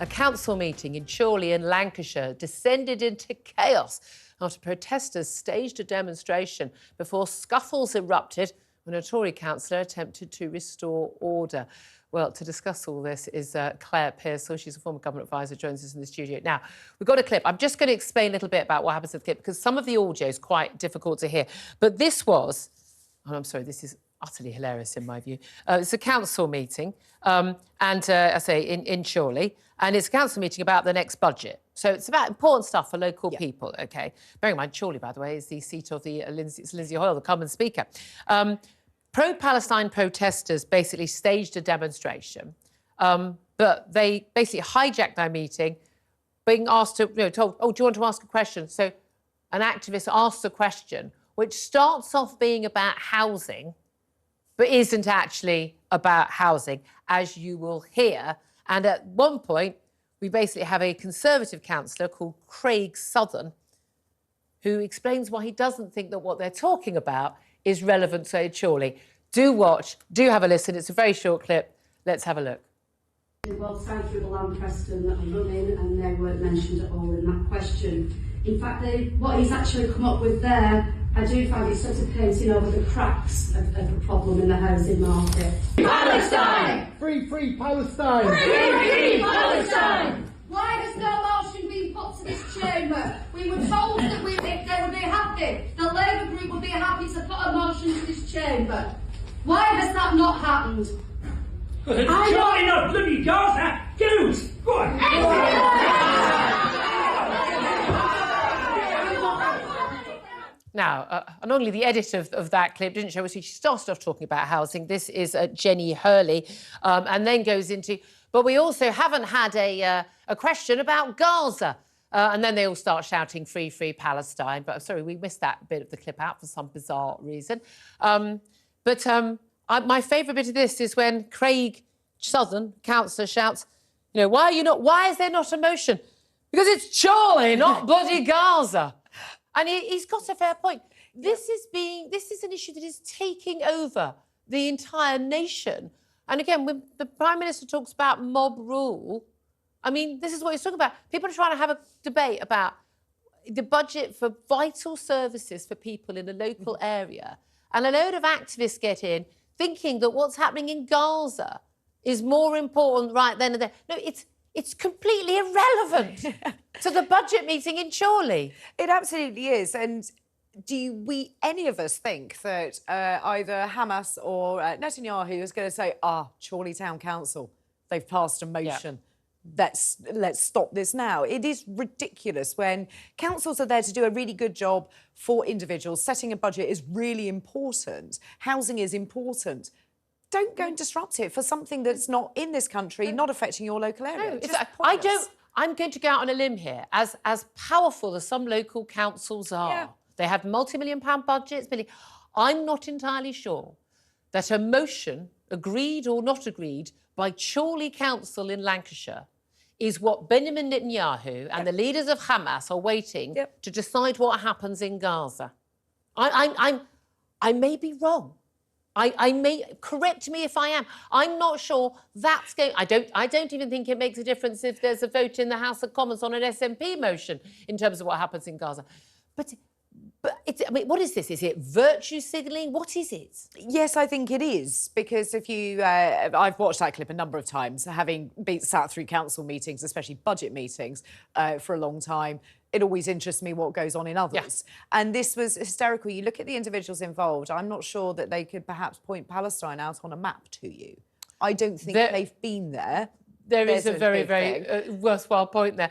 A council meeting in Chorley in Lancashire descended into chaos after protesters staged a demonstration before scuffles erupted when a Tory councillor attempted to restore order. Well, to discuss all this is Claire Pearsall. She's a former government advisor, joins us in the studio. Now, we've got a clip. I'm just going to explain a little bit about what happens in the clip because some of the audio is quite difficult to hear. But this was... Oh, I'm sorry, this is utterly hilarious in my view. It's a council meeting, I say in Chorley, and it's a council meeting about the next budget. So it's about important stuff for local people, OK? Bearing in mind, Chorley, by the way, is the seat of the Lindsay Hoyle, the Commons Speaker. Pro-Palestine protesters basically staged a demonstration, but they basically hijacked their meeting, being asked to, told, oh, do you want to ask a question? So an activist asks a question, which starts off being about housing, but isn't actually about housing, as you will hear. And at one point, we basically have a Conservative councillor called Craig Southern, who explains why he doesn't think that what they're talking about is relevant to Chorley. Do watch, do have a listen. It's a very short clip. Let's have a look. Well, south of the land Preston that I'm running, and they weren't mentioned at all in that question. In fact, what he's actually come up with there, I do find it's sort of painting over the cracks of the problem in the housing market. Palestine! Free Palestine! Free Palestine! Why has no motion been put to this chamber? We were told that if they would be happy, the Labour group would be happy to put a motion to this chamber. Why has that not happened? Because it's surely not bloody Gaza! Dudes! Go on! Now, and only the edit of that clip didn't show us. She started off talking about housing. This is Jenny Hartley, and then goes into... But we also haven't had a question about Gaza. And then they all start shouting, free Palestine. But I'm sorry, we missed that bit of the clip out for some bizarre reason. My favourite bit of this is when Craig Southern, councillor, shouts, why is there not a motion? Because it's Chorley, not bloody Gaza. And he's got a fair point. This is an issue that is taking over the entire nation. And again, when the Prime Minister talks about mob rule, I mean, this is what he's talking about. People are trying to have a debate about the budget for vital services for people in a local area. And a load of activists get in thinking that what's happening in Gaza is more important right then and there. No, it's completely irrelevant to the budget meeting in Chorley. It absolutely is. And any of us think that either Hamas or Netanyahu is going to say, Chorley Town Council, they've passed a motion. Yeah. Let's stop this now. It is ridiculous when councils are there to do a really good job for individuals. Setting a budget is really important. Housing is important. Don't go and disrupt it for something that's not in this country, not affecting your local area. No, I'm going to go out on a limb here. As powerful as some local councils are, they have multi-million-pound budgets. I'm not entirely sure that a motion, agreed or not agreed, by Chorley Council in Lancashire is what Benjamin Netanyahu and the leaders of Hamas are waiting to decide what happens in Gaza. I may be wrong. I may, correct me if I am. I'm not sure that's going... I don't even think it makes a difference if there's a vote in the House of Commons on an SNP motion in terms of what happens in Gaza. But what is this? Is it virtue signalling? What is it? Yes, I think it is, because if you... I've watched that clip a number of times, having sat through council meetings, especially budget meetings, for a long time. It always interests me what goes on in others. Yeah. And this was hysterical. You look at the individuals involved, I'm not sure that they could perhaps point Palestine out on a map to you. I don't think they've been there. There is a very, very worthwhile point there.